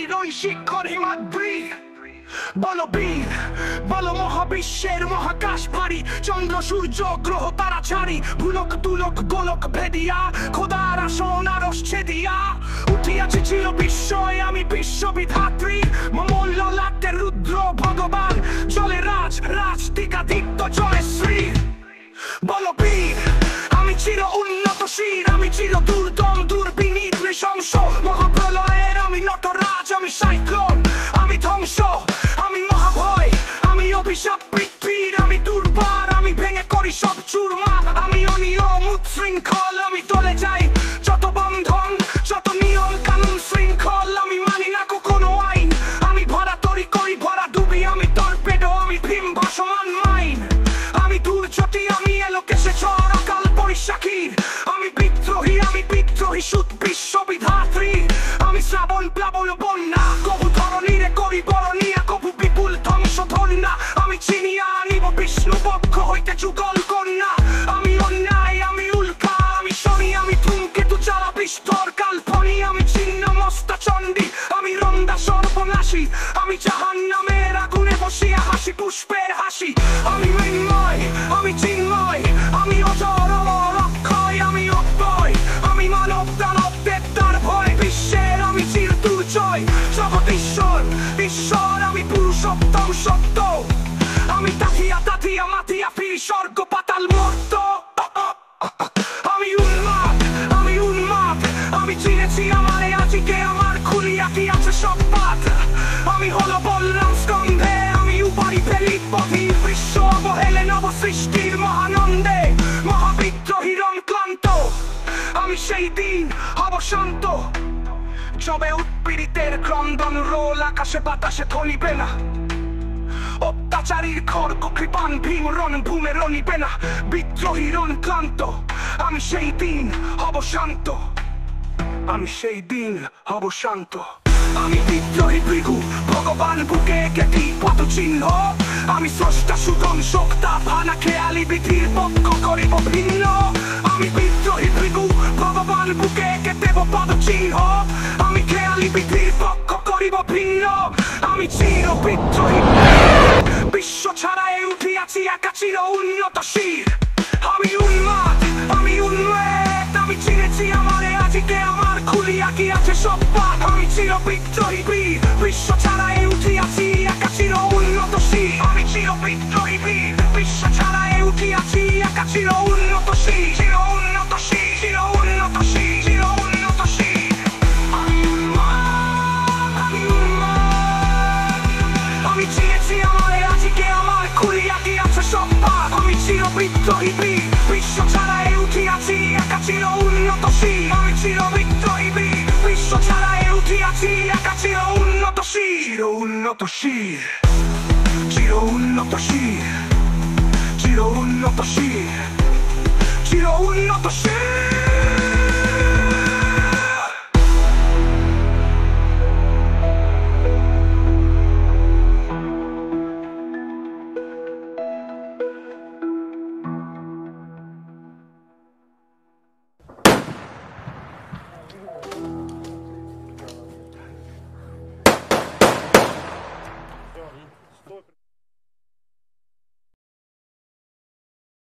বীর ওই শিক্ষর হিমাদ বীর বলো বীর বলো মহাবিশ্বের মহাকাশ ভারী চন্দ্র সূর্য গ্রহ তারা ছাড়ি ভুলক তুলক গোলক ভেদিয়া খোদার আসন আরশ ছেদিয়া উঠিয়াছি ছিল বিস্ময় আমি বিশ্ববিধাত্রী মমল ললাটের রুদ্র ভগবান চলে রাজ রাজদিকাদিত্য জয় শ্রী বলো বীর আমি চির উন্নত শির আমি চির দুর্দম দুর্বিনীত নৃশংস মহাপ্রলয়ের আমি নটরাজ আমি সাইক্লোন আমি ধ্বংস আমি মহাভয় আমি অভিশাপ পৃথিবীর আমি দুর্বার আমি ভেঙে করি সব চুরমা আমি অনিয়ম উচ্ছৃঙ্খল আমি তলে যাই যত বন্ধন যত নিয়ম কানুন শৃঙ্খল আমি মানি না কোনো আইন আমি ভরা তরি করি ভরা ডুবি আমি টর্পেডো আমি ভীম ভাসমান মাইন আমি দুর্যটি আমি এলোকেশে ঝড় অকাল বৈশাখীর আমি বিদ্রোহী সুদ বিশ্ববিধাত্রী আমি শ্রাবণ প্লাবন বন্যা কবু ধরণীরে করি বরণিয়া কবু বিপুল ধ্বংস ধন্যা আমি চিনিয়া আনিব বিষ্ণু পক্ষ হইতে যুগল কন্যা আমি অন্যায় আমি উল্কা আমি শনি আমি ধূমকেতু জ্বালা বিস্তর কাল্পনি আমি ছিন্ন মস্তা চণ্ডী আমি রন্দা সর্বনাশী আমি জাহান্নামের আগুনে বসিয়া হাসি পুষ্পের হাসি আমি মৃন্ময় আমি চিন্ময় আমি অজর অমর অক্ষয় আমি অব্যয় আমি মানব দানব দেবতার ভয় বিশ্বের আমি চির দুর্জয় জগৎ ঈশ্বর আমি পুরুষোত্তম সত্য আমি তাথিয়া মাথিয়া ফিরি স্বর্গ পাতাল মর্ত আমি উন্মাদ আমি চিনেছি আমারে আজকে আমার খুলিয়া কি আছে সব পাত আমি হলো বলরাম স্কন্ধে আমি উপারি ফেলি পথির বিশ্ব অবহেলে নব সৃষ্টির মহানন্দে মহাবিদ্রোহীর ক্লান্ত আমি সেই দিন হব শান্ত যবে উৎপীড়িতের ক্রন্দন রোল আকাশে বাতাসে থলিবে না অত্যাচারীর খড়গ কৃপান ভীম রণভূমে রণিবে না বিদ্রোহীর ক্লান্ত আমি সেই দিন হব শান্ত আমি সেই দিন হব শান্ত আমি বিদ্রোহী ভৃগু ভগবান বুকে কেটি পদ চিহ্ন আমি স্রষ্টা সুদন শক্তা ভানা খেয়ালি বিধির পক্ষ করিব ভিন্ন আমি বিদ্রোহী ভৃগু ভগবান বুকে কেটেব পদ চিহ্ন আমি খেয়ালি বিধির পক্ষ করিব ভিন্ন আমি চির বিদ্রোহী বিশ্ব ছাড়াই উঠিয়াছি একা চির উন্নত শির আমি উন্মাদ আমি উন্মেদ আমি চিনেছি আমারে আজকে আমার খুলিয়া কি আছে সব পাত আমি চির বিদ্রোহী বীর বিশ্ব ছাড়াই উঠিয়াছি একা চির উন্নত শির আমি চির বিদ্রোহী বীর বিশ্ব ছাড়াই উঠিয়াছি একা চির উন্নত শির চির উন্নত শির চির উন্নত শির চির উন্নত শির আমি চিনেছি আমারে আজকে আমার খুলিয়া কি আছে সব পাত আমি চির বিদ্রোহী বীর বিশ্ব ছাড়াই উঠিয়াছি একা চির উন্নত শির আমি চির বিদ্রোহী বীর বিশ্ব ছাড়াই উঠিয়াছি একা চির উন্নত শির চির উন্নত শির চির উন্নত শির চির উন্নত শির চির উন্নত শির